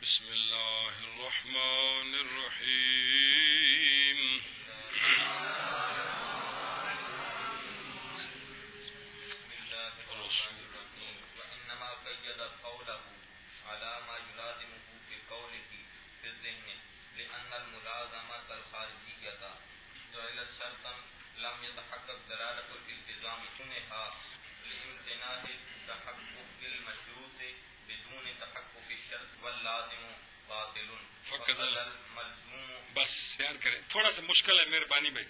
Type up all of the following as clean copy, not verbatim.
بسم اللہ الرحمن الرحیم وإنما قيد قوله على ما يلازمه بقوله في الذهن لأن الملازمة الخارجية جعلت شرطا لم يتحقق دلالة الالتزام منها لامتناع تحقق المشروط بدون تحقق الشرط واللازم باطل فقد الملزوم. بس بیان کریں، تھوڑا سا مشکل ہے، مہربانی بھائی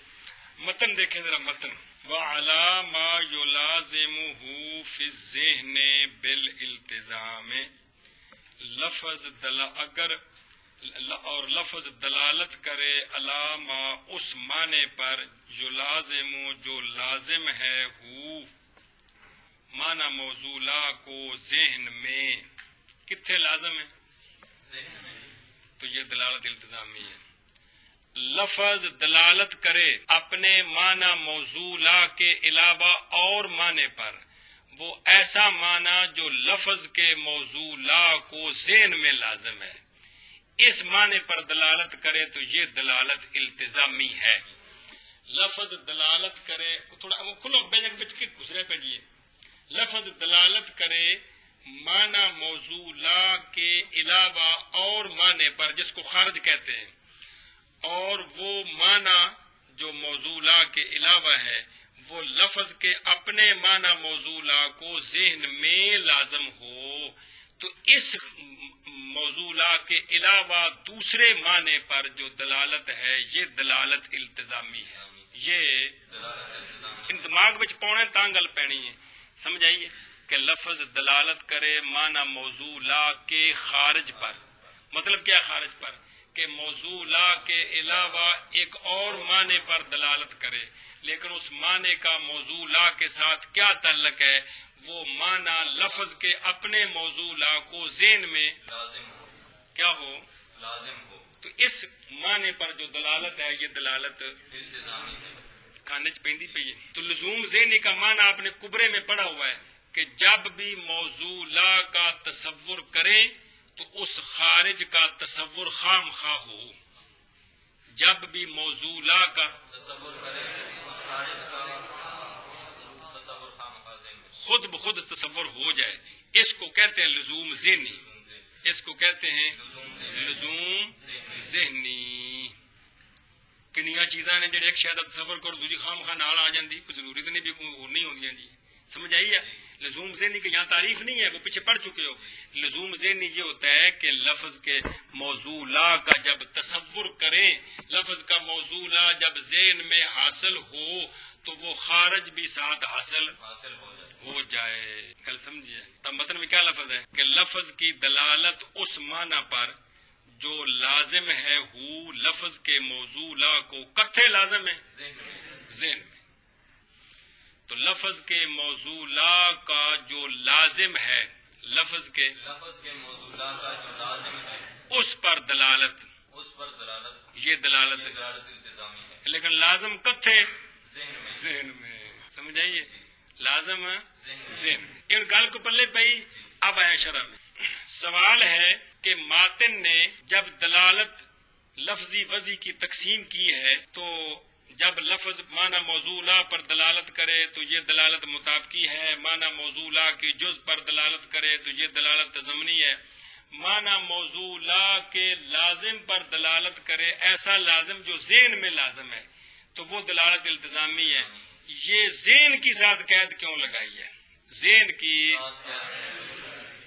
متن دیکھیں ذرا متن. وَعَلَى مَا يُلَازِمُهُ فِي الذِّهْنِ بِالِالْتِزَامِ، اور لفظ دلالت کرے علامہ اس معنی پر یلازم جو لازم ہے، ہو معنی موضوع کو ذہن میں. کتنے لازم ہے؟ ذہن میں. تو یہ دلالت التزامی ہے. لفظ دلالت کرے اپنے معنی موضوع کے علاوہ اور معنی پر، وہ ایسا معنی جو لفظ کے موضوع کو ذہن میں لازم ہے، اس معنی پر دلالت کرے تو یہ دلالت التزامی ہے. لفظ دلالت کرے، تھوڑا کھلو بینک بچ کے گزرے پہ جیے. لفظ دلالت کرے معنی موضوع کے علاوہ اور معنی پر، جس کو خارج کہتے ہیں، اور وہ معنی جو موضوع کے علاوہ ہے وہ لفظ کے اپنے معنی موضوع کو ذہن میں لازم ہو، تو اس موضوع کے علاوہ دوسرے معنی پر جو دلالت ہے یہ دلالت التزامی ہے. یہ ان دماغ وچ پونے تاں گل پینی ہے، سمجھائیے کہ لفظ دلالت کرے معنی موضوع کے خارج پر. مطلب کیا خارج پر؟ کہ موضوع کے علاوہ ایک اور معنی پر دلالت کرے، لیکن اس معنی کا موضوع کے ساتھ کیا تعلق ہے؟ وہ معنی لفظ کے اپنے موضوع کو ذہن میں لازم ہو. کیا ہو؟ لازم ہو. تو اس معنی پر جو دلالت ہے یہ دلالت التزامی ہے. کھانے چ پہندی پئی ہے. تو لزوم ذہنی کا معنی آپ نے کبرے میں پڑھا ہوا ہے کہ جب بھی موضوع کا تصور کریں تو اس خارج کا تصور خام خواہ ہو. جب بھی موضوع کا تصور کرے اس خارج کا تصور خامخواہ ذہن میں. خود بخود تصور ہو جائے، اس کو کہتے ہیں لزوم ذہنی. اس کو کہتے ہیں لزوم ذہنی. کنیاں چیزاں نے جڑے ایک شاید تصور کرو دوسری خام خواہ نال آ جاندی، کوئی ضروری تو نہیں بھی کوئی اور نہیں ہوندیاں جی. سمجھ آئی ہے؟ لزوم ذہنی کی یہاں تعریف نہیں ہے، وہ پیچھے پڑھ چکے ہو. لزوم ذہنی یہ ہوتا ہے کہ لفظ کے موضوع کا جب تصور کریں، لفظ کا موضوع جب ذہن میں حاصل ہو تو وہ خارج بھی ساتھ حاصل ہو جائے. کل سمجھیے تب متن میں کیا لفظ ہے کہ لفظ کی دلالت اس معنی پر جو لازم ہے ہو لفظ کے موضوع کو کتھے لازم ہے؟ ذہن میں. تو لفظ کے موضوع کا جو لازم ہے، لفظ کے موضوع کا جو لازم ہے اس پر دلالت یہ دلالت التزامی ہے. لیکن لازم کتھے؟ ذہن میں. سمجھ آئیے؟ لازم ذہن میں. ان گل کو پلے پئی. اب آئے شرح میں. سوال ہے کہ ماتن نے جب دلالت لفظی وضعی کی تقسیم کی ہے تو جب لفظ معنی موضوع پر دلالت کرے تو یہ دلالت مطابقی ہے، معنی موضوع کی جز پر دلالت کرے تو یہ دلالت تضمنی ہے، معنی موضوع کے لازم پر دلالت کرے ایسا لازم جو ذہن میں لازم ہے تو وہ دلالت التزامی ہے. یہ ذہن کی ساتھ قید کیوں لگائی ہے؟ ذہن کی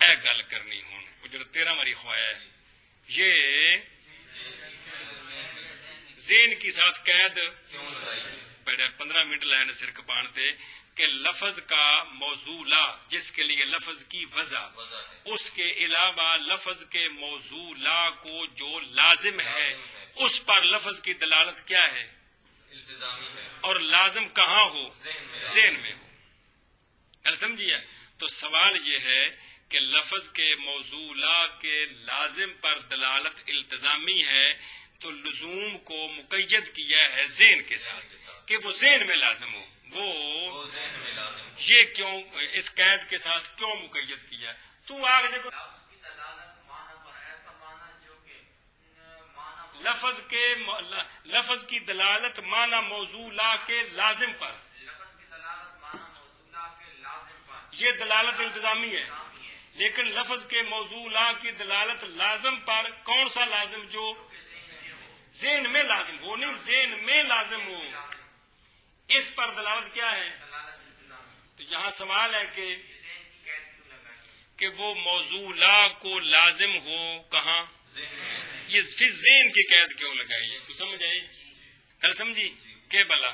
اے گل کرنی ہوں وہ جو 13 ماری خوایا ہے، یہ ذہن کی ساتھ قید کیوں لگائی؟ 15 منٹ لائن سر کپان تھے کہ لفظ کا موضوع جس کے لیے لفظ کی وضع، اس کے علاوہ لفظ کے موضوع کو جو لازم ہے اس پر لفظ کی دلالت کیا ہے؟ التزامی ہے. اور لازم کہاں ہو؟ ذہن میں ہو. کل سمجھیے؟ تو سوال یہ ہے کہ لفظ کے موضوع کے لازم پر دلالت التزامی ہے تو لزوم کو مقید کیا ہے ذہن کے ساتھ کہ وہ ذہن میں لازم ہو. وہ ذہن میں لازم. یہ کیوں اس قید کے ساتھ کیوں مقید کیا؟ تو آگے دیکھو لفظ کی دلالت معنی موضوع لا کے لازم پر، یہ دلالت التزامی ہے، لیکن لفظ کے موضوع لا کی دلالت لازم پر کون سا لازم؟ جو ذہن میں لازم ہو، نہیں ذہن میں لازم ہو، اس پر دلالت کیا ہے؟ تو یہاں سوال ہے کہ وہ موضوع لا کو لازم ہو کہاں؟ یہ پھر ذہن کی قید کیوں لگائی ہے؟ سمجھ آئی؟ کل سمجھی کہ بلا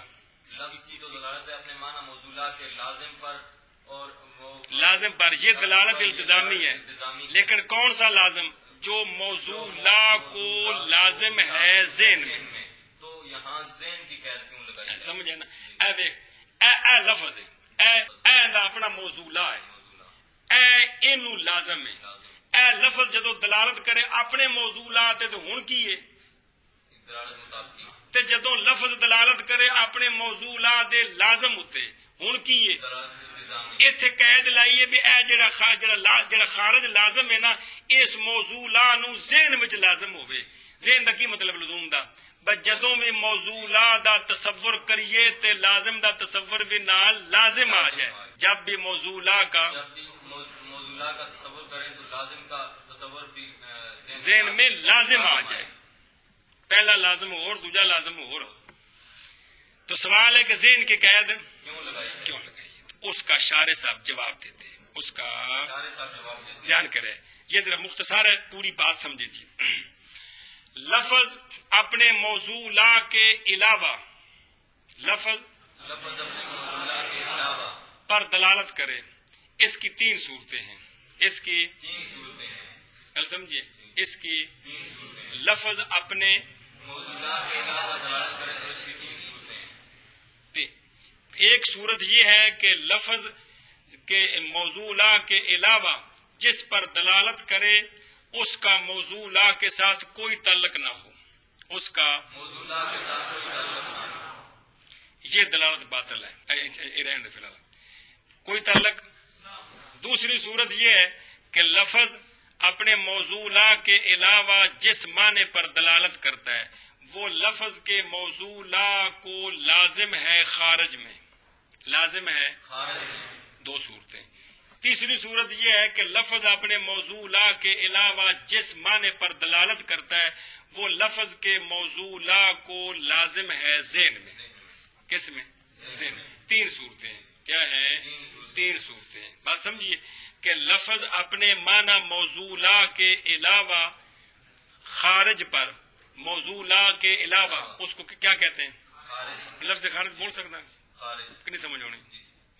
لفظ کی تو دلالت ہے اپنے معنی موضوع کے لازم پر، اور وہ لازم پر یہ دلالت التزامی ہے، لیکن کون سا لازم؟ جو موضوع لا کو لازم ہے ذہن میں۔ تو یہاں ذہن کی قید کیوں لگائی؟ سمجھے نا؟ اے دیکھ، اے لفظ ہے، اے دا اپنا موضوع لا ہے، اے اینو لازم ہے۔ اے لفظ جدو دلالت کرے اپنے موضوع لا تے تو ہن کی ہے؟ دلالت مطابقی، تے جدو لفظ دلالت کرے اپنے موضوع لا دے لازم ہوتے ہن کی ہے؟ دلالت التزامی۔ اتنے قید لائیے بھی اے جڑا خارج لازم ہے نا، اس موضوع لا نو ذہن وچ لازم ہوئے۔ ذہن دا کی مطلب لزوم دا؟ بس جدوں بھی موضوع لا دا تصور کریے تے لازم دا تصور بھی نال لازم آ جائے۔ جب بھی موضوع لا کا جب بھی موضوع کا تصور کریں تو لازم کا تصور بھی ذہن میں لازم آ جائے، پہلا لازم ہو اور دوجا لازم ہو۔ تو سوال ہے کہ ذہن کی قید کیوں لگائی؟ اس کا شارح صاحب جواب دیتے، اس کا شارح صاحب جواب دیتے بیان کرے۔ یہ ذرا مختصر ہے، پوری بات سمجھے جی۔ لفظ اپنے موضوع لا کے علاوہ، لفظ اپنے موضوع کے علاوہ پر دلالت کرے، اس کی تین صورتیں ہیں۔ اس کی تین صورتیں ہیں، کل سمجھیے، اس کی تین صورتیں ہیں۔ لفظ اپنے موضوع کے علاوہ دلالت کرے تو اس کی تین صورتیں ہیں۔ ایک صورت یہ ہے کہ لفظ کے موضوع لا کے علاوہ جس پر دلالت کرے اس کا موضوع لا کے ساتھ کوئی تعلق نہ ہو، اس کا موضوع کے ساتھ کوئی تعلق نہ ہو، یہ دلالت باطل ہے، رہنے فی الحال کوئی تعلق۔ دوسری صورت یہ ہے کہ لفظ اپنے موضوع لا کے علاوہ جس معنی پر دلالت کرتا ہے وہ لفظ کے موضوع لا کو لازم ہے خارج میں، لازم ہے خارج میں۔ دو صورتیں۔ تیسری صورت یہ ہے کہ لفظ اپنے موضوع لا کے علاوہ جس معنی پر دلالت کرتا ہے وہ لفظ کے موضوع لا کو لازم ہے ذہن میں۔ کس میں؟ ذہن میں۔ تین صورتیں کیا ہیں؟ تین صورتیں۔ بات سمجھیے کہ لفظ اپنے معنی موضوع لا کے علاوہ خارج پر، موضوع لا کے علاوہ اس کو کیا کہتے ہیں؟ خارج، لفظ خارج بول سکتا ہے خارج، کہ نہیں سمجھ ہونی؟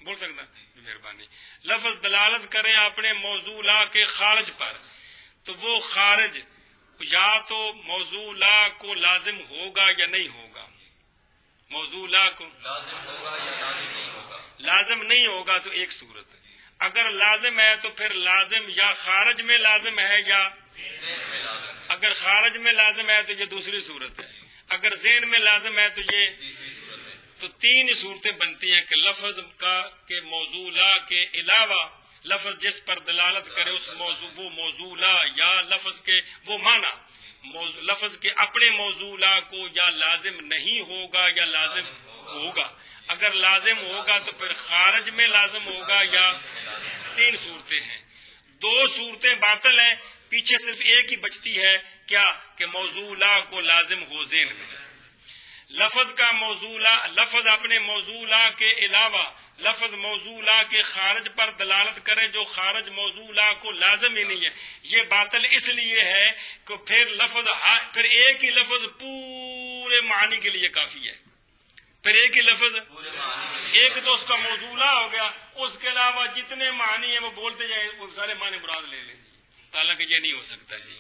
بول سکتا؟ مہربانی۔ لفظ دلالت کرے اپنے موضوع لا کے خارج پر تو وہ خارج یا تو موضوع لا کو لازم ہوگا یا نہیں ہوگا۔ موضوع لا کو لازم ہوگا یا لازم نہیں ہوگا؟ لازم نہیں ہوگا تو ایک صورت ہے، اگر لازم ہے تو پھر لازم یا خارج میں لازم ہے یا ذہن میں لازم ہے، اگر خارج میں لازم ہے تو یہ دوسری صورت ہے، اگر ذہن میں لازم ہے تو یہ تیسری صورت ہے۔ تو تین صورتیں بنتی ہیں کہ لفظ کا کے موضوع لا کے علاوہ لفظ جس پر دلالت کرے اس موضوع وہ موضوع لا یا لفظ کے وہ معنی لفظ کے اپنے موضوع لا کو یا لازم نہیں ہوگا یا لازم ہوگا، اگر لازم ہوگا تو پھر خارج میں لازم ہوگا یا تین صورتیں ہیں۔ دو صورتیں باطل ہیں، پیچھے صرف ایک ہی بچتی ہے، کیا کہ موضوع لا کو لازم ہو ذہن میں۔ لفظ کا موضوع لا، لفظ اپنے موضوع لا کے علاوہ لفظ موضوع لا کے خارج پر دلالت کرے جو خارج موضوع لا کو لازم ہی نہیں ہے، یہ باطل اس لیے ہے کہ پھر ایک ہی لفظ پورے معنی کے لیے کافی ہے، پھر ایک ہی لفظ ایک تو اس کا موضوع لا ہو گیا، اس کے علاوہ جتنے معنی ہیں وہ بولتے جائیں، وہ سارے معنی مراد لے لیں، حالانکہ یہ نہیں ہو سکتا جی۔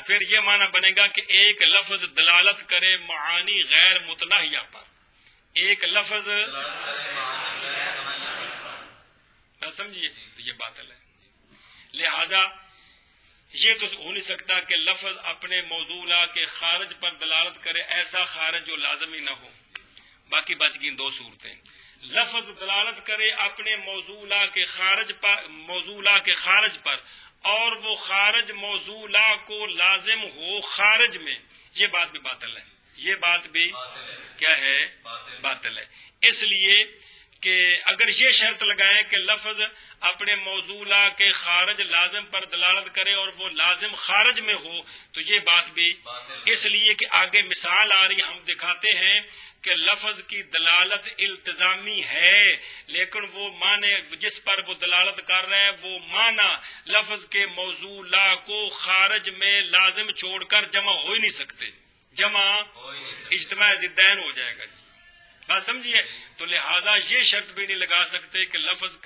پھر یہ معنی بنے گا کہ ایک لفظ دلالت کرے معانی غیر متناہیہ پر، ایک لفظ سمجھیے تو یہ باطل ہے۔ لہذا یہ تو ہو نہیں سکتا کہ لفظ اپنے موضوع لا کے خارج پر دلالت کرے ایسا خارج جو لازمی نہ ہو۔ باقی بچ گئی دو صورتیں، لفظ دلالت کرے اپنے موضوع کے خارج پر اور وہ خارج موضوع کو لازم ہو خارج میں، یہ بات بھی باطل ہے، یہ بات بھی کیا ہے؟ باطل ہے۔ اس لیے کہ اگر یہ شرط لگائیں کہ لفظ اپنے موضوع کے خارج لازم پر دلالت کرے اور وہ لازم خارج میں ہو تو یہ بات بھی، اس لیے کہ آگے مثال آ رہی، ہم دکھاتے ہیں کہ لفظ کی دلالت التزامی ہے لیکن وہ معنی جس پر وہ دلالت کر رہا ہے وہ معنی لفظ کے موضوع کو خارج میں لازم چھوڑ کر جمع ہو ہی نہیں سکتے، جمع اجتماع ضدین ہو جائے گا۔ بات سمجھیے؟ تو لہذا یہ شرط بھی نہیں لگا سکتے کہ لفظ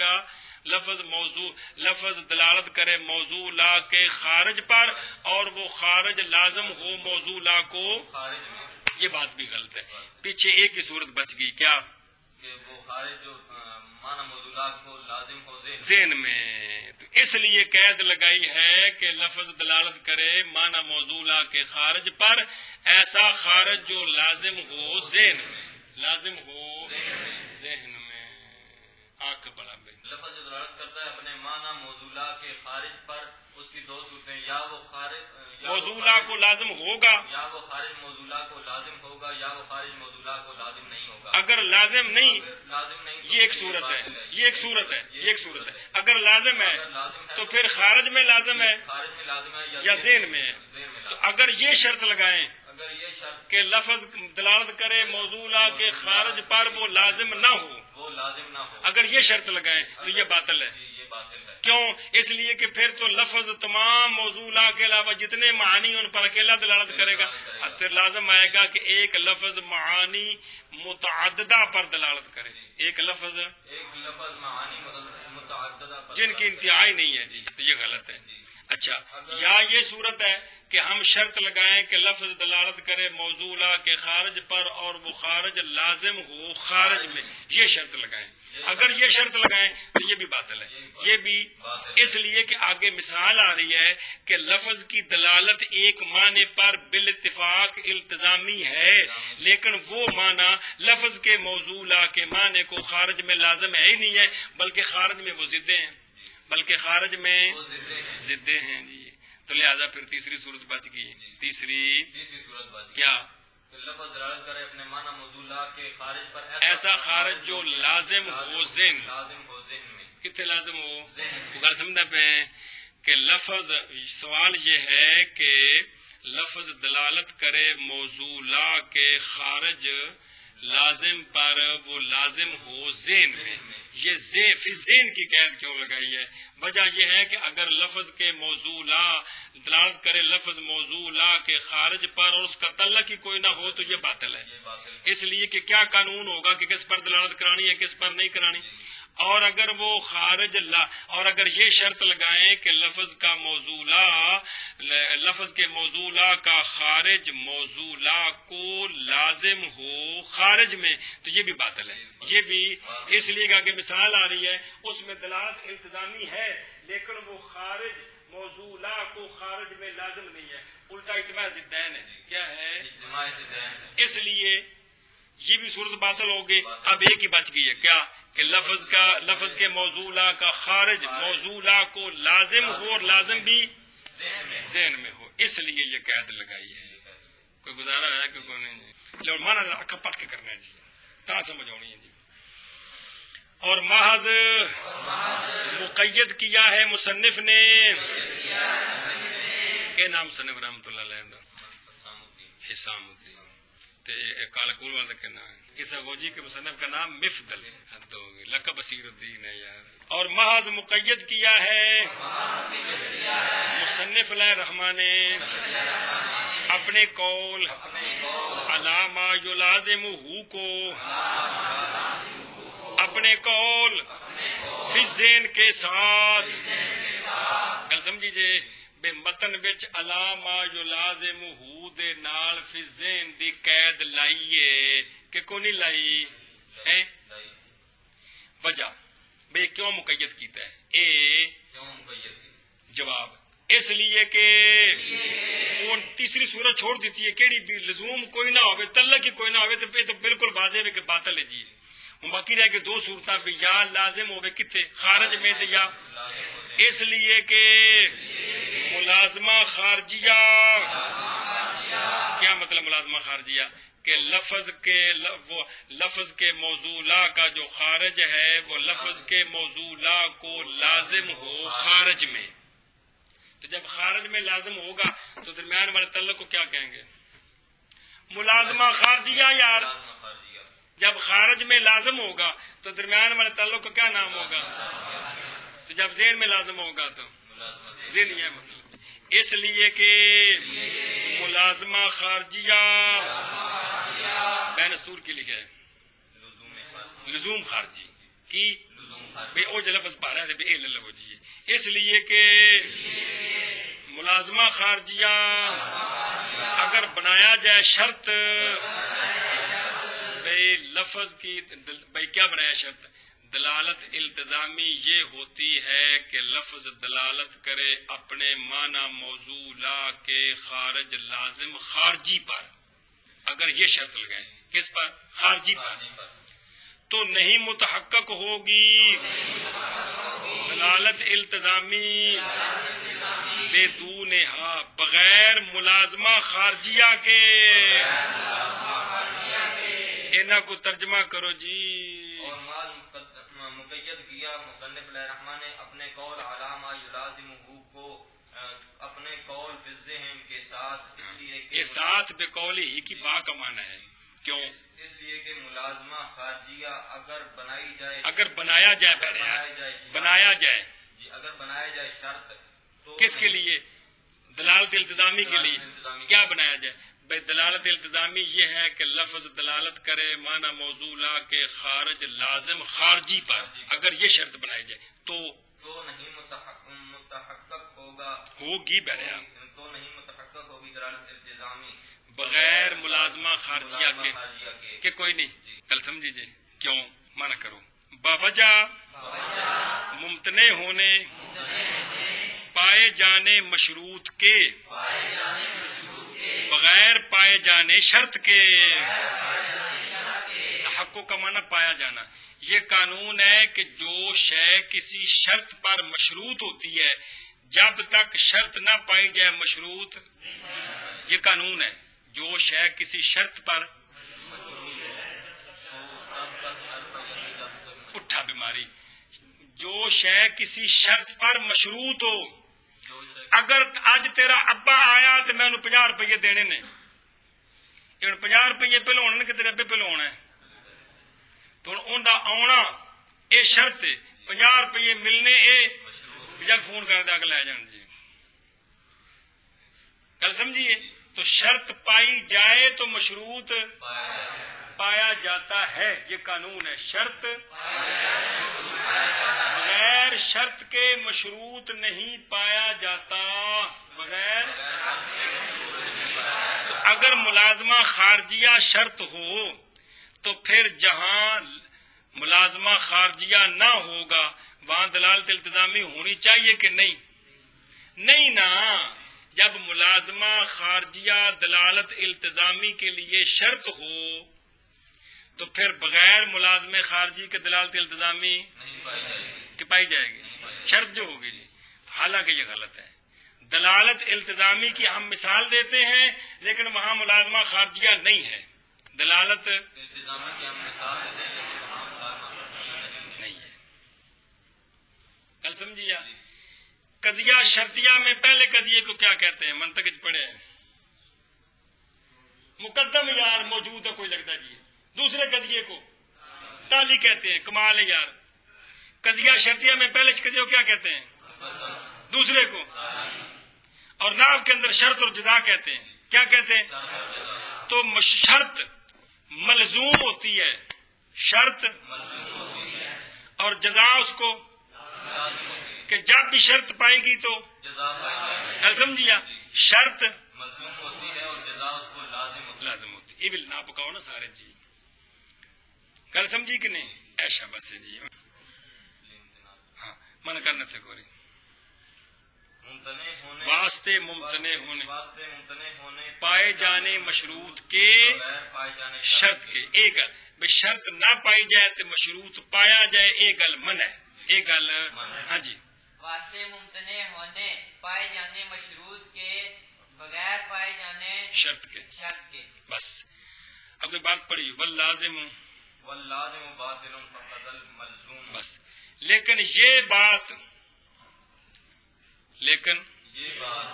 دلالت کرے موضوع کے خارج پر اور وہ خارج لازم ہو موضوع کو، یہ بات بھی غلط ہے۔ پیچھے ایک ہی صورت بچ گئی، کیا؟ کہ وہ خارج جو معنی موضوعات کو لازم ہو ذہن میں، تو اس لیے قید لگائی ہے کہ لفظ دلالت کرے معنی موضوع کے خارج پر، ایسا خارج جو لازم ہو ذہن میں، لازم ہو ذہن میں۔ آنکھ بڑا بے لفظ جو دلالت کرتا ہے اپنے معنی موضوع کے خارج پر، اس کی دو صورتیں، یا وہ خارج موضوع کو لازم ہوگا، یا وہ خارج موضوع کو لازم ہوگا، یا وہ خارج موضوع کو لازم نہیں ہوگا۔ اگر لازم نہیں، لازم نہیں تو یہ ایک صورت ہے، یہ ایک صورت ہے، یہ ایک صورت ہے۔ اگر لازم ہے تو پھر خارج میں لازم ہے خارج میں لازم ہے یا ذہن میں ہے۔ تو اگر یہ شرط لگائیں اگر یہ شرط کہ لفظ دلالت کرے موضوع کے خارج پر وہ لازم نہ ہو، وہ لازم نہ ہو، اگر یہ شرط لگائیں تو یہ باطل ہے۔ یہ باطل ہے۔ کیوں؟ اس لیے کہ پھر تو لفظ تمام موضوع کے علاوہ جتنے معانی ان پر اکیلا دلالت کرے گا، پھر لازم آئے گا کہ ایک لفظ معانی متعددہ پر دلالت کرے، ایک لفظ معانی متعددہ پر جن کی انتہائی نہیں ہے جی، تو یہ غلط ہے۔ اچھا، یا یہ صورت ہے کہ ہم شرط لگائیں کہ لفظ دلالت کرے موضوع کے خارج پر اور وہ خارج لازم ہو خارج میں، یہ شرط لگائیں۔ اگر یہ شرط لگائیں تو یہ بھی باطل ہے، یہ بھی اس لیے کہ آگے مثال آ رہی ہے کہ لفظ کی دلالت ایک معنی پر بالاتفاق التزامی ہے لیکن وہ معنی لفظ کے موضوع کے معنی کو خارج میں لازم ہے ہی نہیں ہے، بلکہ خارج میں وہ ضدیں ہیں، بلکہ خارج میں ضدیں ہیں جی۔ تو لہذا پھر تیسری صورت بچ گئی، تیسری صورت بات کیا؟ کہ لفظ دلالت کرے اپنے معنی موضوع کے خارج پر، ایسا خارج جو لازم ہو ذہن، لازم ہو ذہن میں، کتنے لازم ہو؟ وہ گل سمجھا پہ کہ لفظ، سوال یہ ہے کہ لفظ دلالت کرے موضوع کے خارج لازم پر وہ لازم ہو ذہن میں، یہ فی ذہن کی قید کیوں لگائی ہے؟ وجہ یہ ہے کہ اگر لفظ کے موضوع دلالت کرے لفظ موضوع کے خارج پر اور اس کا تعلق ہی کوئی نہ ہو تو یہ باطل ہے۔ اس لیے کہ کیا قانون ہوگا کہ کس پر دلالت کرانی ہے کس پر نہیں کرانی، اور اگر وہ خارج اور اگر یہ شرط لگائیں کہ لفظ کے موضوع کا خارج موضوع کو لازم ہو خارج میں تو یہ بھی باطل ہے، یہ بھی اس لیے کہ آگے مثال آ رہی ہے اس میں دلالت التزامی ہے لیکن وہ خارج موضوع کو خارج میں لازم نہیں ہے، الٹا اجتماع ضدین ہے۔ کیا ہے؟ اجتماع ضدین۔ اس لیے یہ بھی صورت باطل ہو گئی۔ اب ایک ہی بچ گئی ہے، کیا؟ کہ لفظ کے موضوع کا خارج موضوع کو لازم ہو اور لازم بھی ذہن میں ہو، اس لیے یہ قید لگائی ہے۔ کوئی گزارا ہے کہ کوئی نہیں؟ لیکن مانا اکھا پٹ کے کرنا ہے جی، تا سمجھ آنی ہے جی۔ اور محض مقید کیا ہے مصنف نے، کہ نام مصنف رحمۃ اللہ علیہ حسام الدین کالکول والا کا نام ہے، اس غوجی کے مصنف کا نام مفدل ہے، لقب بصیر الدین ہے یار۔ اور محض مقید کیا ہے مصنف علیہ الرحمٰن نے اپنے قول علامہ یلازمہ کو، اپنے قول فی ذہن کے ساتھ، گل سمجھیجئے بے متن وچ علامہ یلازمہ دے نال فی ذہن دی قید لائیے کہ کو نہیں لائی ہے؟ وجہ بے کیوں مقید کیتا ہے؟ جواب اس لیے کہ وہ تیسری صورت چھوڑ دیتی ہے، کیڑی بھی لزوم کوئی نہ ہوئے، تعلق ہی کوئی نہ ہوئے تو بالکل واضح ہے کہ باطل ہے جی۔ ہوں باقی رہ کے دو صورتاں بھی یا لازم ہوئے کتنے خارج میں تے یا اس لیے کہ ملازمہ خارجیہ کیا مطلب ملازمہ خارجیہ کہ لفظ کے موضوع لا کا جو خارج ہے وہ لفظ کے موضوع لا کو لازم ہو خارج میں. تو جب خارج میں لازم ہوگا تو درمیان والے تعلق کو کیا کہیں گے؟ ملازمہ خارجیہ. یار جب خارج میں لازم ہوگا تو درمیان والے تعلق کو کیا نام ہوگا؟ تو جب ذہن میں لازم ہوگا تو ذہن ہے مطلب. اس لیے کہ ملازمہ خارجیہ بین سور کی لکھا ہے لزوم خارجی کی بے او جو لفظ پا رہا ہے بے اے ہو جی. اس لیے کہ ملازمہ خارجیہ اگر بنایا جائے شرط بھئی لفظ کی بھئی کیا بنایا شرط؟ دلالت التزامی یہ ہوتی ہے کہ لفظ دلالت کرے اپنے معنی موضوع لا کے خارج لازم خارجی پر. اگر یہ شرط لگائے کس پر؟ خارجی پر. تو نہیں متحقق ہوگی دلالت التزامی بے دونہا بغیر ملازمہ خارجیہ کے. انہاں کو ترجمہ کرو جی. اور مال مقید کیا مصنف علیہ الرحمٰن نے اپنے قول علامہ یلازمہ کو اپنے قول فی الذہن کے ساتھ اس لیے کہ ساتھ بے قول ہی کی با کا معنی ہے. کیوں؟ اس لیے کہ ملازمہ خارجیہ اگر بنائی جائے اگر بنایا جائے بنایا جائے جی اگر بنایا جائے شرط تو کس کے لیے؟ دلالت التزامی کے لیے. کیا بنایا جائے؟ بھائی دلالت التزامی یہ ہے کہ لفظ دلالت کرے معنی موضوع لا کے خارج لازم خارجی پر. اگر یہ شرط بنائی جائے تو نہیں متحقق ہوگی بہرحال تو نہیں متحقق ہوگی دلالت التزامی بغیر ملازمہ خارجیہ کے کہ کوئی نہیں. کل سمجھیجیے کیوں مانا کرو باوجہ ممتنع ہونے پائے جانے مشروط کے بغیر پائے جانے شرط کے. حقوں کا معنی پایا جانا. یہ قانون ہے کہ جو شے کسی شرط پر مشروط ہوتی ہے جب تک شرط نہ پائی جائے مشروط. یہ قانون ہے جو شے کسی شرط پر اٹھا بیماری جو شے کسی شرط پر مشروط ہو. اگر اج تیرا ابا آیا تو میں انہوں 50 روپیے دینے نے 50 روپیے پہلو ہونے کہ تیرے ابے پہلو ہونا ہے تو ان دا آنا یہ شرط 50 روپیے ملنے یہ جب فون کر دے کے لے جان جی. کل سمجھیے تو شرط پائی جائے تو مشروط پایا جاتا ہے. یہ قانون ہے. شرط بغیر شرط کے مشروط نہیں پایا جاتا. بغیر تو اگر ملازمہ خارجیہ شرط ہو تو پھر جہاں ملازمہ خارجیہ نہ ہوگا وہاں دلالت التزامی ہونی چاہیے کہ نہیں؟ نہیں نا. جب ملازمہ خارجیہ دلالت التزامی کے لیے شرط ہو تو پھر بغیر ملازم خارجی کے دلالت التزامی کہ پائی جائے گی شرط جو ہوگی جی. حالانکہ یہ غلط ہے. دلالت التزامی کی ہم مثال دیتے ہیں لیکن وہاں ملازمہ خارجیہ نہیں ہے. دلالت التزامی کی ہم مثال دیتے ہیں نہیں ہے. کل سمجھیے قضیہ شرطیہ میں پہلے قضیے کو کیا کہتے ہیں؟ منطق پڑھے مقدم یار موجود ہے کوئی لگتا جی. دوسرے قضیے کو تالی کہتے ہیں. کمال ہے یار. قضیہ شرطیہ میں پہلے قضیے کو کیا کہتے ہیں؟ دوسرے کو. اور ناف کے اندر شرط اور جزا کہتے ہیں. کیا کہتے ہیں؟ تو شرط ملزوم ہوتی ہے. شرط اور جزا اس کو کہ جب بھی شرط پائے گی تو سمجھیا شرط ملزوم ہوتی ہے اور جزا اس کو لازم ہوتی. یہ بھی نہ پکاؤ نا سارے جی. کل سمجھی کہ نہیں؟ ایشا بس جی. ہاں من کرنا تھے کوئی واسطے ممتنع ہونے پائے جانے مشروط کے شرط کے. ایک بھی شرط نہ پائی جائے تو مشروط پایا جائے، یہ گل من ہے، یہ گل ہاں جی واسطے ممتنع ہونے پائے جانے مشروط کے بغیر پائے جانے شرط کے بس اب یہ بات پڑھی واللازم باطل فقد الملزوم، بس لیکن یہ بات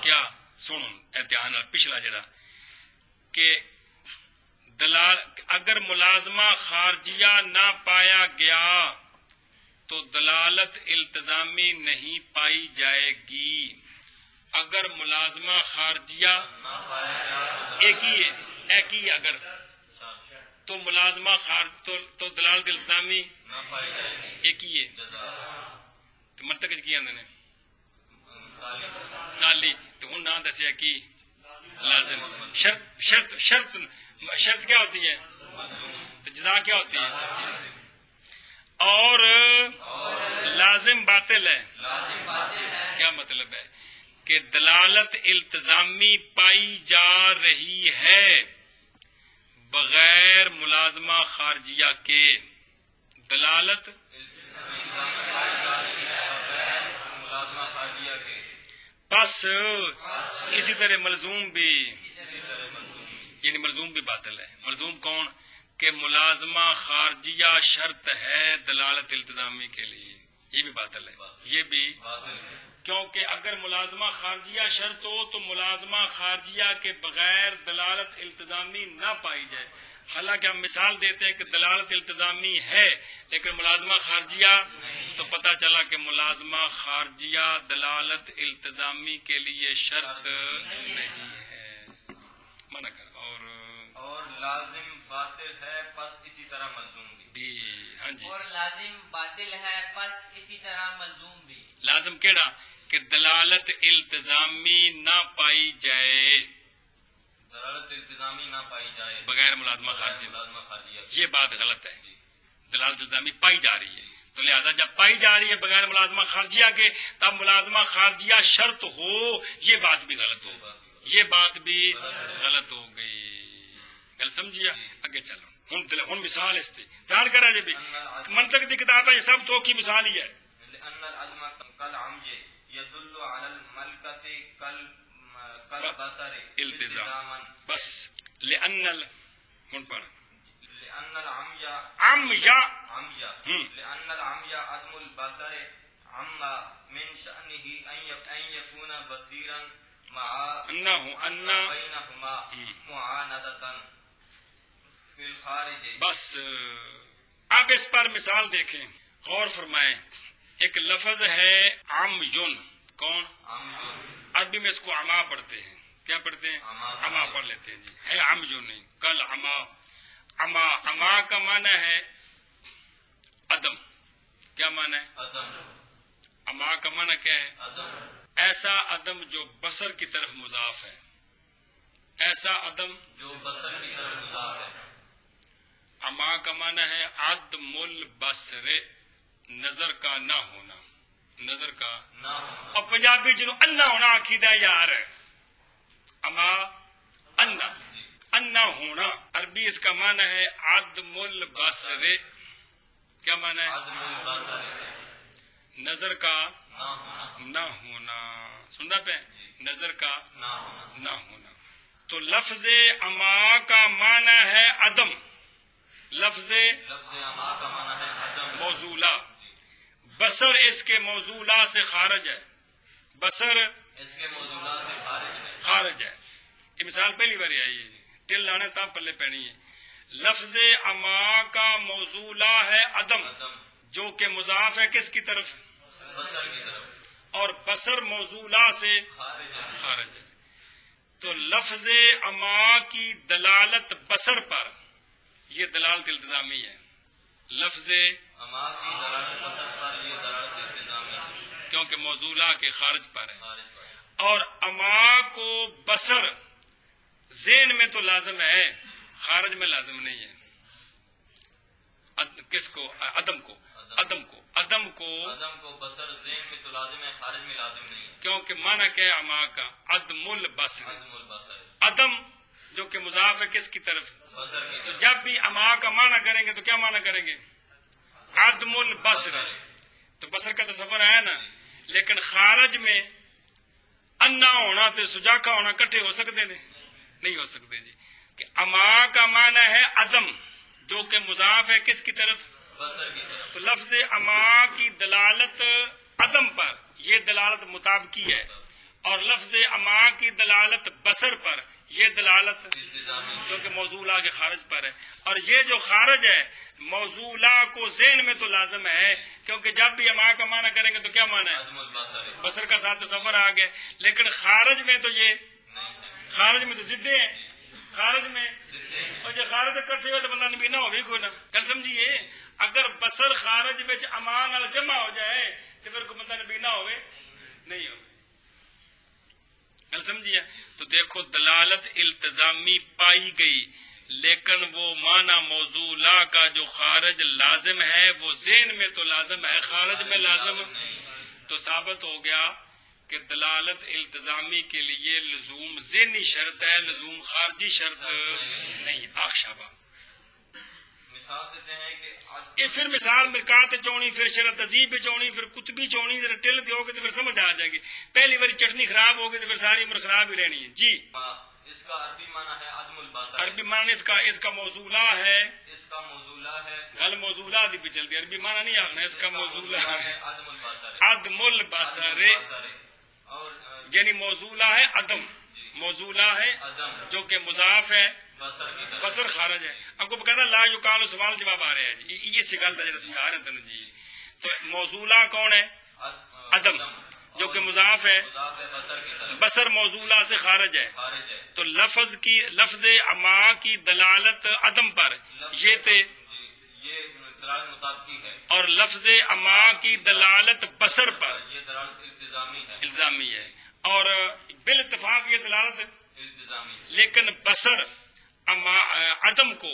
کیا سنو احتیاط پچھلا جڑا کہ اگر ملازمہ خارجیہ نہ پایا گیا تو دلالت التزامی نہیں پائی جائے گی۔ اگر ملازمہ خارجیہ ایک ہی اگر تو ملازمہ تو دلالت التزامی ایک ہی ہے، تو منطق کی آندے نے تالی تو ہوں نہ دسیا کی لازم شرط کیا ہوتی ہے تو جزا کیا ہوتی ہے، اور لازم باطل ہے۔ کیا مطلب ہے کہ دلالت التزامی پائی جا رہی ہے بغیر ملازمہ خارجیہ کے، دلالت بس اسی طرح ملزوم بھی، یعنی ملزوم بھی باطل ہے۔ ملزوم کون کہ ملازمہ خارجیہ شرط ہے دلالت التزامی کے لیے، یہ بھی باطل ہے، یہ بھی کیونکہ اگر ملازمہ خارجیہ شرط ہو تو ملازمہ خارجیہ کے بغیر دلالت التزامی نہ پائی جائے۔ حالانکہ ہم مثال دیتے ہیں کہ دلالت التزامی ہے لیکن ملازمہ خارجیہ، تو پتہ چلا کہ ملازمہ خارجیہ دلالت التزامی کے لیے شرط نہیں ہے۔ منع کر اور لازم باطل ہے پس اسی طرح ملزوم بھی، ہاں جی، اور لازم باطل ہے پس اسی طرح ملزوم بھی۔ لازم کیڑا کہ دلالت التزامی نہ پائی جائے، دلالت التزامی نہ پائی جائے بغیر ملازمہ خارجیہ، یہ بات غلط ہے۔ دلالت التزامی پائی جا رہی ہے تو لہذا جب پائی جا رہی ہے بغیر ملازمہ خارجیہ کے تب ملازمہ خارجیہ شرط ہو، یہ بات بھی غلط ہو، یہ بات بھی غلط ہو گئی۔ گل سمجھیا؟ اگے چلو ہوں مثال اس تے دھیان کرا جی بھی منطق دی کتاب ہے، یہ سب تو کی مثال ہی ہے۔ لأن العدم كالعمج يدل على الملكة كالبصر التزاما، بس لأن ہن پڑھ لأن العمج لأن العمج عدم البصر عم من شأنه أن يكون بصيرا مع أن بينهما معاندة في الخارج۔ بس اب اس پر مثال دیکھیں، غور فرمائیں۔ ایک لفظ ہے عمجن، کون؟ عربی میں اس کو عما پڑھتے ہیں، کیا پڑھتے ہیں؟ عما پڑھ لیتے ہیں جی، ہے عمجن نہیں، کل عما کا معنی ہے عدم، کیا معنی ہے؟ عما کا معنی کیا ہے؟ ایسا عدم جو بصر کی طرف مضاف ہے، ایسا عدم جو بصر کی طرف مضاف ہے۔ عما کا معنی ہے عدم البصر، نظر کا نہ ہونا، نظر کا نہ ہونا۔ اور پنجابی جنہوں انا ہونا عقیدہ یار ہے، اما انا ہونا، عربی اس کا معنی ہے عدم البصر، کیا معنی ہے؟ عدم البصر، نظر کا نہ ہونا، نہ ہونا، سننا پہ نظر کا نہ ہونا۔ تو لفظ اما کا معنی ہے عدم، لفظ عما کا معنی ہے عدم، موصولہ، بصر اس کے موصولہ سے خارج ہے، بصر اس کے موضوعات سے خارج ہے۔ یہ مثال پہلی بار آئی ہے، ٹل لانے تا پلے پہنی ہے۔ لفظ اما کا موصولہ ہے عدم، جو کہ مضاف ہے کس کی طرف؟ بصر کی طرف، اور بصر موصولہ سے خارج ہے۔ تو لفظ اما کی دلالت بصر پر، یہ دلالت التزامی ہے۔ لفظ اما کی دلالت بصر پر، یہ دلالت التزامی ہے، کیونکہ موصولہ کے خارج پر ہے، خارج پر۔ اور اما کو بصر ذہن میں تو لازم ہے، خارج میں لازم نہیں ہے۔ کس کو؟ عدم کو، عدم کو بصر ذہن میں تو لازم ہے، خارج میں لازم نہیں ہے۔ کیونکہ معنی کیا ہے اما کا؟ عدم البصر، عدم البصر، عدم جو کہ مضاف ہے کس کی طرف؟ بصر کی تو طرف. جب بھی اما کا معنی کریں گے تو کیا معنی کریں گے؟ عدم البصر. تو بصر کا تصور ہے نا، لیکن خارج میں انا ہونا تے سجاکا ہونا کٹھے ہو سکتے ہیں؟ نہیں ہو سکتے جی. کہ اما کا معنی ہے عدم، جو کہ مضاف ہے کس کی طرف؟ بصر کی طرف. تو لفظ اما کی دلالت عدم پر یہ دلالت مطابقی ہے، اور لفظ اما کی دلالت بصر پر یہ دلالت التزامی. جو کہ موضوع کے خارج پر ہے. اور یہ جو خارج ہے موضوع کو ذہن میں تو لازم ہے، کیونکہ جب بھی اما کا معنی کریں گے تو کیا معنی ہے؟ عدم البصر. بصر کا ساتھ تصور آ گیا. لیکن خارج میں تو یہ خارج میں تو ضدیں ہیں، خارج میں اور جو خارج کٹھے ہوئے تو بندہ نبی نہ ہوگی کوئی نہ کر سمجھیے. اگر بصر خارج میں امان نال جمع ہو جائے تو پھر کوئی بندہ نبی نہ ہوئے نہیں ہوگی. کل سمجھیے. تو دیکھو دلالت التزامی پائی گئی، لیکن وہ معنی موضوع لا کا جو خارج لازم ہے وہ ذہن میں تو لازم ہے، خارج میں لازم. تو ثابت ہو گیا کہ دلالت التزامی کے لیے لزوم ذہنی شرط ہے، لزوم خارجی شرط نہیں. آخشابہ مثال دیتے ہیں کہ یہ پھر مثال مرکات چونی، پھر شرط عزیب چونی، پھر کتبی چونی، ذرا ٹل دیو گے تو پھر سمجھ آ جائے گی. پہلی باری چٹنی خراب ہوگی تو پھر ساری عمر خراب ہی رہنی ہے جی. اس کا عربی معنی ہے عدم البصر. عربی معنی اس کا موضوع ہے، اس کا موضوع ہے گل موضوع بھی چلتی. عربی معنی نہیں آخنا، اس کا موضوع ہے عدم البصر. عدم البصر، اور یعنی موضوع ہے عدم، موضوع ہے عدم جو کہ مضاف ہے، بصر کی طرف. بصر خارج ہے. آپ کو کہتا لا یقال سوال جواب آ رہے ہیں جی، یہ سکھال تھا سمجھا رہے ہیں جی. تو موضوع کون ہے؟ عدم، جو کہ مضاف ہے، مضاف ہے بصر کی طرف. بصر موضوع سے خارج ہے. خارج ہے. تو لفظ اما کی دلالت عدم پر یہ تھے، یہ دلالت مطابقی ہے. اور لفظ اما کی دلالت بصر پر یہ دلالت التزامی ہے. الزامی ہے، اور بالاتفاق یہ دلالت. التزامی ہے. لیکن بصر عدم کو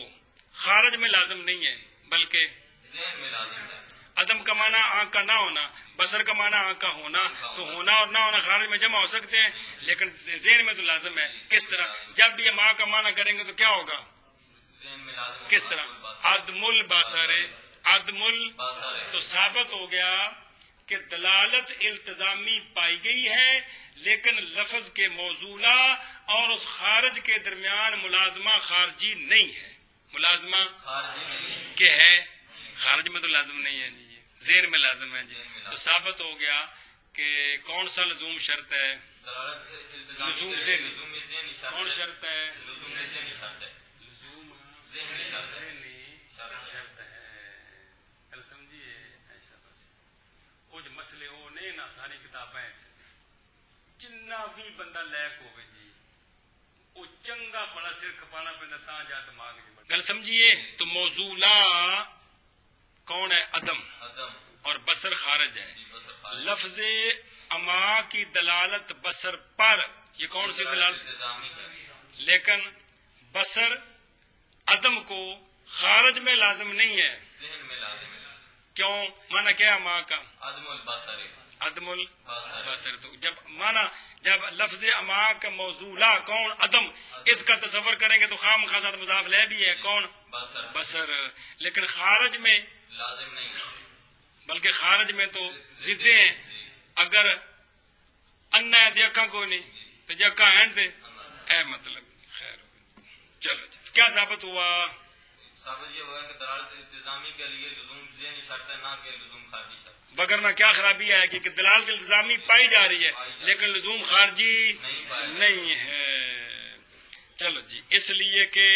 خارج میں لازم نہیں ہے، بلکہ ذہن میں لازم ہے. عدم کا معنی آنکھ کا نہ ہونا، بصر کا معنی آنکھ کا ہونا. تو ہونا اور نہ ہونا خارج میں جمع ہو سکتے ہیں، لیکن ذہن میں تو لازم ہے. کس طرح؟ جب بھی ماں کا معنی کریں گے تو کیا ہوگا؟ ذہن میں لازم ہے. کس طرح؟ عدم البصر، عدم بصر ہے. تو ثابت ہو گیا کہ دلالت التزامی پائی گئی ہے، لیکن لفظ کے موضوع اور اس خارج کے درمیان ملازمہ خارجی نہیں ہے. ملازمہ خارجی نہیں. کہ ہے، خارج میں تو لازم نہیں ہے جی، ذہن میں لازم ہے جی. تو ثابت ہو گیا کہ کون سا لزوم شرط ہے؟ دلالت التزامی لزوم کے ذہنی. لزوم ذہنی شرط کون ہے. شرط ہے؟ لزوم ذہنی شرط ہے. لزوم ذہنی شرط ہے. ذہنی شرط ہے. کل سمجھیے ایسا بس کچھ مسئلے وہ نہیں نا، ساری کتابیں جنہ بھی بندہ لائق ہوگی جی وہ چنگا بڑا سر کھپانا پہنا تا جا دماغ کی گل سمجھیے. تو موضوع کون ہے؟ عدم، عدم اور بصر خارج ہے. بصر خارج. لفظ اما کی دلالت بصر پر یہ کون سی دلالت؟ التزامی ہے. لیکن بصر عدم کو خارج میں لازم نہیں ہے. ذہن میں لازم ہے. کیوں؟ مانا کیا اما کا؟ عدم البصر ہے. عدم بصر. البصر. تو جب لفظ اما کا موضوع کون؟ عدم، اس کا تصور کریں گے تو خام خاص مضاف لے بھی ہے کون؟ بصر. بصر. لیکن خارج میں، لازم نہیں. بلکہ خارج میں تو ضدیں ہیں. اگر انا ہے تو اکھاں کوئی نہیں، تو جب اکھاں ہیں تو اے مطلب خیر. چلو جی، کیا ثابت ہوا؟ ثابت یہ ہوا کہ دلالت التزامی کے لیے لزوم ذہنی شرط ہے، نہ کہ لزوم خارجی شرط. وگرنہ کیا خرابی ہے کہ دلالت التزامی پائی جا رہی ہے لیکن لزوم خارجی نہیں ہے. چلو جی، اس لیے کہ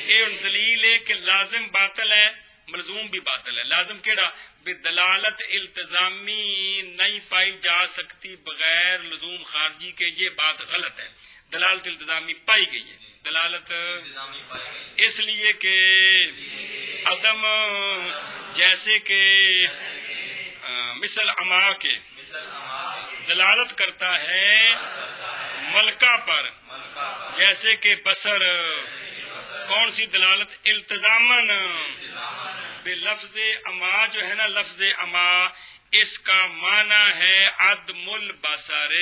یہ دلیل ہے کہ لازم باطل ہے، ملزوم بھی باطل ہے. لازم کیڑا؟ دلالت التزامی نہیں پائی جا سکتی بغیر لزوم خارجی کے. یہ بات غلط ہے. دلالت التزامی پائی گئی ہے، دلالت التزامی پائی گئی. اس لیے کہ عدم جیسے کہ مثل اما کے مثل اما کے دلالت کرتا ہے ملکہ پر، جیسے کہ بصر. کون سی دلالت؟ التزامن. لفظ اما جو ہے نا، لفظ اما اس کا معنی ہے عدم البصر.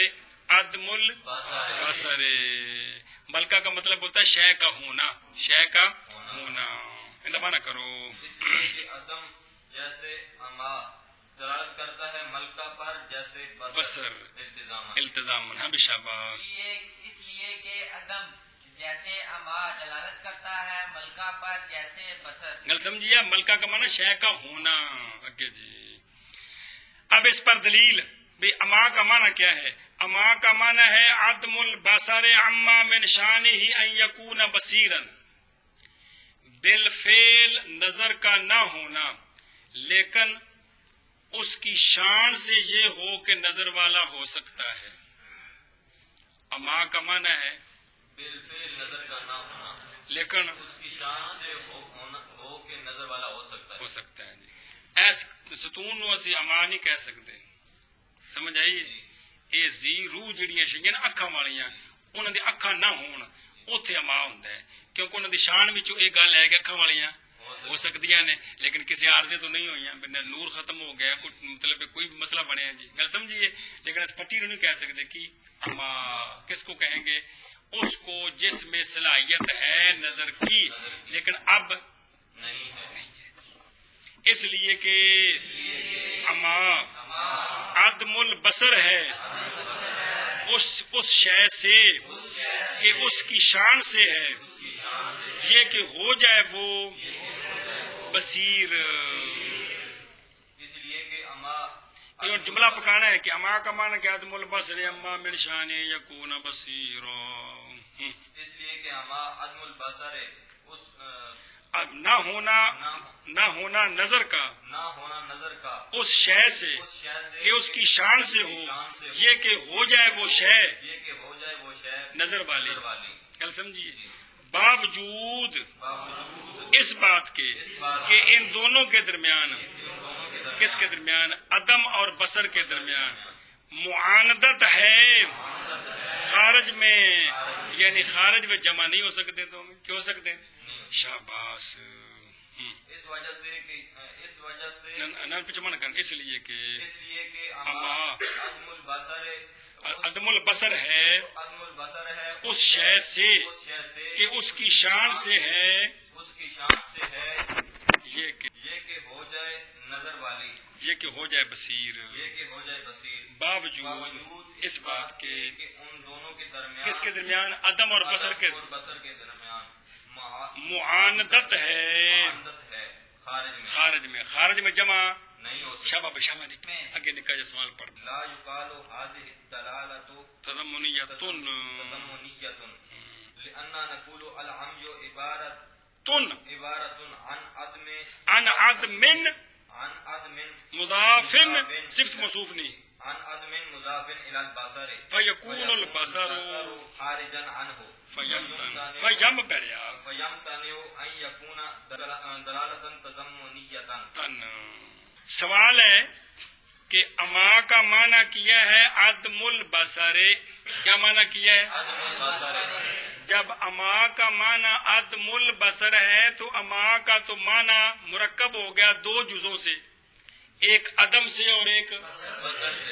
عدم البصر. ملکہ کا مطلب ہوتا ہے شے کا ہونا، شے کا ہونا. انتباہ نہ کرو. اس لیے کہ عدم جیسے اما دلالت کرتا ہے ملکہ پر، جیسے بصر التزام. ہاں بھی شاباش. اس لیے کہ عدم جیسے اما دلالت کرتا ہے ملکہ پر جیسے بصر. گل سمجھیے، ملکہ کا معنی شے کا ہونا. اگے جی اب اس پر دلیل بھی اما کا معنی کیا ہے؟ اما کا معنی ہے عدم البصر عما من شانہ ان یکون بصیرا. بالفعل نظر کا نہ ہونا، لیکن اس کی شان سے یہ ہو کہ نظر والا ہو سکتا ہے. اما کا معنی ہے بالفعل نظر کا نہ ہونا، لیکن اس کی شان سے ہو کہ نظر والا ہو سکتا ہے. جی ایس ستون نو اسی اما نہیں کہہ سکتے. سمجھ آئی؟ یہ زی روح جڑیاں شیاں اکھاں والیاں، انہاں دی اکھاں نہ ہون اوتھے اما ہوندا ہے، کیونکہ انہاں دی شان وچوں یہ گل ہے کہ اکھاں والیاں ہو سکدیاں نے، لیکن کسی عارضے تو نہیں ہوئیاں. نور ختم ہو گیا، مطلب کوئی مسئلہ بنیا جی. گل سمجھیے، لیکن اس پٹی نو نہیں کہہ سکتے کہ اما کس کو کہیں گے؟ اس کو جس میں صلاحیت ہے نظر کی لیکن اب نہیں ہے. اس لیے کہ اما عدم البصر ہے اس شے سے کہ اس کی شان سے ہے یہ کہ ہو جائے وہ بصیر. اس لیے کہ اما جملہ پکانا ہے کہ اما کا معنی کہ عدم البصر اما من شان یکون بصیرا. اس لیے کہ اما عدم البصر اس نہ ہونا نظر کا اس شے سے کہ اس کی شان سے ہو یہ کہ ہو جائے وہ شے نظر والی. کل سمجھیے، باوجود اس بات کے کہ ان دونوں کے درمیان، کس کے درمیان؟ عدم اور بصر کے درمیان معاندت ہے خارج میں، یعنی خارج میں جمع نہیں ہو سکتے. تو کیوں ہو سکتے؟ شاباش. اس وجہ سے پیچھے من کر، اس لیے کہ اما عدم البصر ہے اس شے سے کہ اس کی شان سے ہے یہ کہ ہو جائے نظر والی، یہ کہ ہو جائے بصیر. باوجود اس بات کے ان دونوں کے درمیان، کس کے درمیان؟ عدم اور بصر کے درمیان معاندت ہے خارج میں جمع نہیں ہو سکتا. شابہ بشامہ اگے نکا جا سوال پڑھ. لا يقال هذه الدلالة تضمنیت لأننا نقول العمي عبارة عن عدم مضاف صفت موصوف نہیں، عن عدم مضاف إلى البصر فيكون البصر خارجا عنه فيمتنع أن يكون دلالة تضمنية. سوال ہے کہ اما کا معنی کیا ہے عدم البصر. کیا معنی کیا ہے؟ جب اما کا معنی عدم البصر ہے تو اما کا تو معنی مرکب ہو گیا دو جزوں سے، ایک عدم سے اور ایک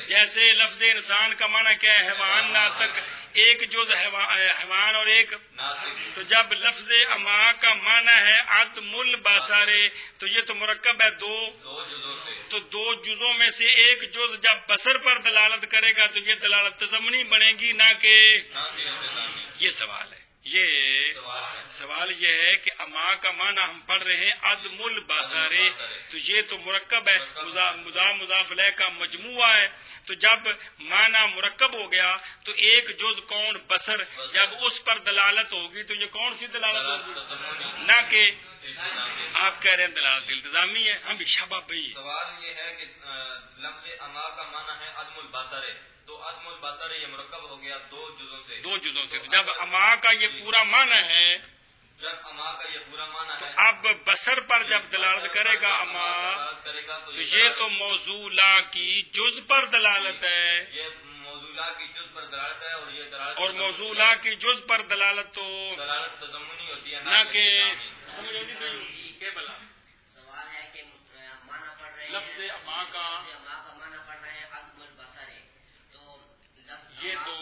جیسے لفظ انسان کا معنی کیا ہے؟ حیوان ناطق، ایک جز حیوان اور ایک. تو جب لفظ اما کا معنی ہے عدم البصر تو یہ تو مرکب ہے دو تو دو جزوں میں سے ایک جز جب بصر پر دلالت کرے گا تو یہ دلالت تضمنی بنے گی نہ کہ. یہ سوال ہے. یہ سوال یہ ہے کہ اما کا معنی ہم پڑھ رہے ہیں عدم البصر تو یہ تو مرکب ہے، مضاف الیہ کا مجموعہ ہے. تو جب معنی مرکب ہو گیا تو ایک جز کون؟ بصر. جب اس پر دلالت ہوگی تو یہ کون سی دلالت ہوگی؟ نہ کہ آپ کہہ رہے ہیں دلالت التزامی ہے. ہم بھی شابہ بھائی. سوال یہ ہے کہ لفظ اما کا معنی ہے عدم البصر، تو عدم البصر یہ مرکب ہو گیا دو جزوں سے. جب اما کا یہ پورا معنی ہے، جب اما کا یہ پورا معنی تو ہے اب بصر پر جب دلالت کرے گا اما تو یہ تو موضوع کی جز پر دلالت ہے، یہ موضوع کی جز پر دلالت ہے، اور یہ دلالت اور موضوع کی جز پر دلالت تو دلالت تضمنی ہوتی ہے نہ کہ سوال ہے کہ معنی پڑھ رہے ہیں لفظ اما کا معنی پڑھ رہے ہیں عدم البصر، تو یہ تو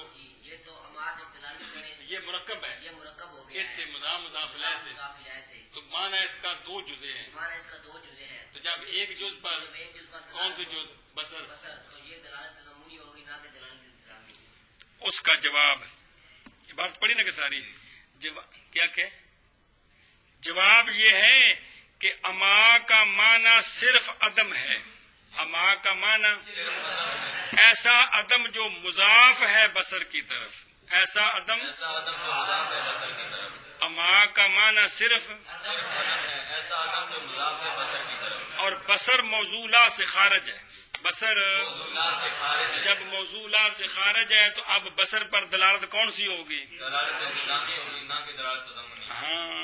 مضاف الیہ سے، مضاف الیہ سے، تو معنی اس کا دو جزے ہیں، معنی اس کا دو جزے ہیں، تو جب ایک جز پر جب ایک جز پر کون سی دلالت جز بصر، بصر، تو یہ دلالت تضمنی ہوگی نہ کہ دلالت التزامی۔ اس کا جواب یہ بات پڑھی نا کہ ساری کیا کہ جواب یہ ہے کہ اما کا معنی صرف عدم ہے، اما کا معنی ایسا عدم جو مضاف ہے بصر کی طرف، ایسا عدم ایسا آدم جو مضاف ہے بصر کی طرف، اما کا معنی صرف، ایسا آدم جو مضاف ہے بصر کی طرف، اور بصر موضوعہ سے خارج ہے، بصر اللہ سے خارج ہے، جب موضوعہ سے خارج ہے تو اب بصر پر دلالت کون سی ہوگی؟ دلالت التزامی ہوگی نہ کہ دلالت تضمنی۔ ہاں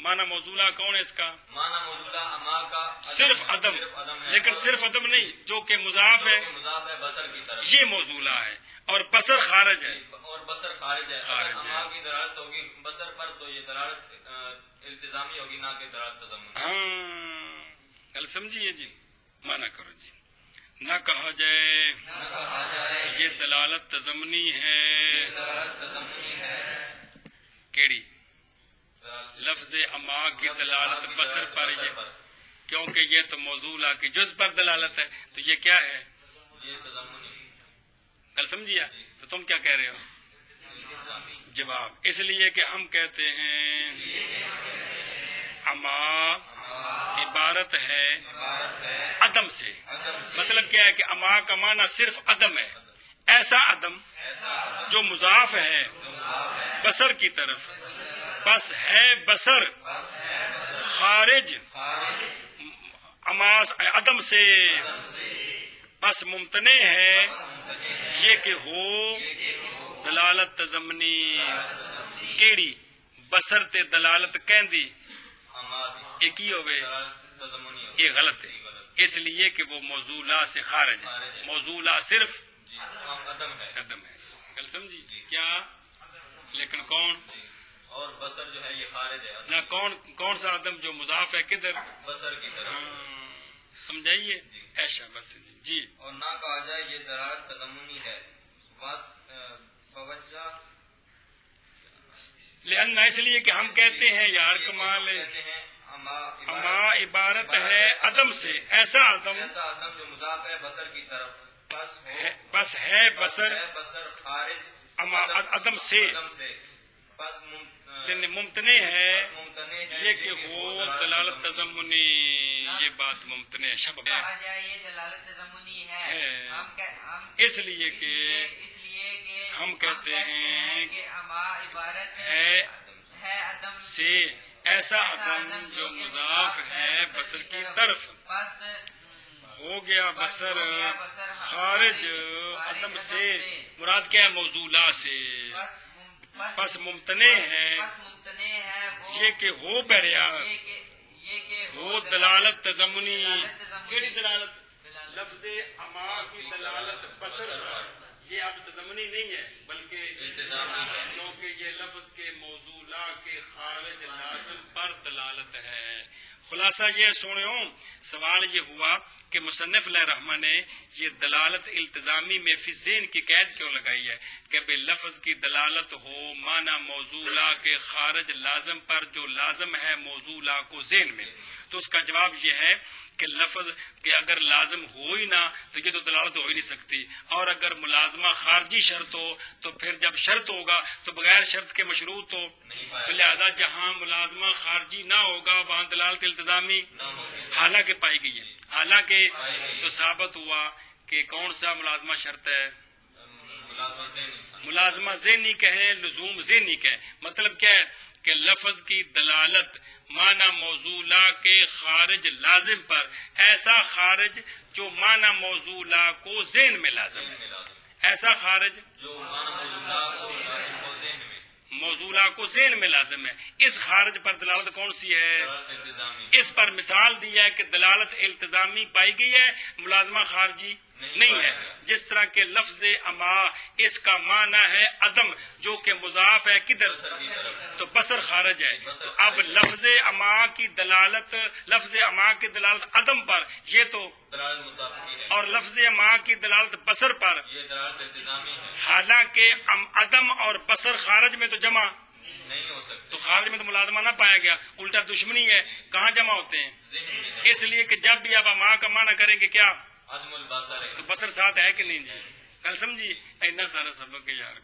معنی موضوعہ کون ہے اس کا؟ معنی موجودہ اما کا صرف عدم، ہے، لیکن صرف عدم نہیں، جو کہ مضاف ہے مضاف ہے بصر کی طرف، یہ موضوعہ ہے، اور بصر خارج ہے۔ اور بصر خارج ہے، خارج اگر ہے۔ اما کی دلالت ہوگی بصر پر تو یہ دلالت التزامی ہوگی نہ کہ دلالت تضمنی۔ ہاں گل سمجھیے جی، مانا کرو جی، نہ کہا جائے نہ کہا جائے یہ دلالت تضمنی ہے، دلالت تضمنی ہے، کیڑی لفظ اما کی دلالت بصر پر، یہ کیونکہ یہ تو موضوعہ کی جز پر دلالت ہے، تو یہ کیا ہے؟ یہ تضمنی گل سمجھیا؟ تو تم کیا کہہ رہے ہو؟ التزامی۔ جواب اس لیے کہ ہم کہتے ہیں اما عبارت ہے عدم سے، مطلب کیا ہے کہ اما کا معنی صرف عدم ہے، ایسا عدم جو مضاف ہے بصر کی طرف، بس ہے بصر خارج اما عدم سے، بس ممتنع ہے یہ کہ ہو دلالت تضمنی، کیڑی بصر تے دلالت کہندی ایک ہی ہوئے، یہ غلط ہے، اس لیے کہ وہ موضوعہ سے خارج ہے، موضوعہ صرف عدم ہے، عدم ہے، گل سمجھی کیا؟ لیکن کون؟ اور بصر جو ہے یہ خارج ہے، نہ کون سا عدم جو مضاف ہے کدھر؟ بصر کی طرف۔ سمجھائیے ایشا بس جی۔ اور نہ کہا جائے یہ دلالت تضمنی ہے، فوجہ لأن اس لیے کہ ہم کہتے ہیں یار کمال ہے، کہتے ہیں اما عبارت ہے عدم سے، ایسا عدم ایسا آدم جو مضاف ہے بصر کی طرف، بس ہے بصر ہے بصر خارج اما عدم سے، عدم سے، بس یعنی ممتنع ہے ممتنع ہے یہ کہ ہو دلالت تضمنی، یہ بات ممتنع ہے، شب کہا جائے یہ دلالت تضمنی ہے، ہے، ہم اس لیے کہ ہم کہتے ہیں کہ اما عبارت ہے عدم سے، ایسا عدم جو مضاف ہے بصر کی طرف، بس ہو گیا بصر خارج عدم سے، مراد کیا ہے؟ موضوعہ سے، پس ممتنع ہے یہ کہ ہو بڑھیا ہو دلالت تضمنی، کیڑی دلالت؟ لفظ اما کی دلالت بصر پر، یہ اب تضمنی نہیں ہے بلکہ التزامی ہے، کیونکہ یہ لفظ کے موضوعہ کے خارج لازم پر دلالت ہے۔ خلاصہ یہ سنو، سوال یہ ہوا کہ مصنف علیہ الرحمہ نے یہ دلالت التزامی میں فی ذہن کی قید کیوں لگائی ہے کہ بے لفظ کی دلالت ہو معنی موضوعہ کے خارج لازم پر جو لازم ہے موضوعہ کو ذہن میں، تو اس کا جواب یہ ہے کہ لفظ کہ اگر لازم ہو ہی نہ تو یہ تو دلالت ہو ہی نہیں سکتی، اور اگر ملازمہ خارجی شرط ہو تو پھر جب شرط ہوگا تو بغیر شرط کے مشروط ہو، تو لہذا جہاں ملازمہ خارجی نہ ہوگا وہاں دلالت التزامی حالانکہ پائی گئی ہے، حالانکہ تو ثابت ہوا کہ کون سا ملازمہ شرط ہے؟ ملازمہ ذہنی کہیں لزوم ذہنی کہیں، مطلب کیا ہے کہ لفظ کی دلالت معنی موضوعہ کے خارج لازم پر، ایسا خارج جو معنی موضوعہ کو ذہن میں لازم ہے، ایسا خارج جو معنی موضوعہ کو ذہن میں لازم ہے، اس خارج پر دلالت کون سی ہے؟ التزامی۔ اس پر مثال دی ہے کہ دلالت التزامی پائی گئی ہے، ملازمہ خارجی نہیں ہے، جس طرح کہ لفظ اما اس کا معنی ہے عدم جو کہ مضاف ہے کدھر؟ تو بصر خارج ہے، تو اب لفظ اما کی دلالت عدم پر یہ تو، دلالت مطابقی ہے، اور لفظ اما کی دلالت بصر پر، یہ دلالت التزامی ہے، حالانکہ عدم اور بصر خارج میں تو جمع نہیں ہو سکتے. تو خارج میں تو ملازمہ نہ پایا گیا, الٹا دشمنی ہے. کہاں جمع ہوتے ہیں؟ ذہن میں ہے. اس لیے کہ جب بھی آپ ماں کا معنی کریں گے کیا عدم البصر ہے. تو بصر ساتھ ہے کہ نہیں جی؟ کل سمجھیے اتنا سارا سبق ہے یار.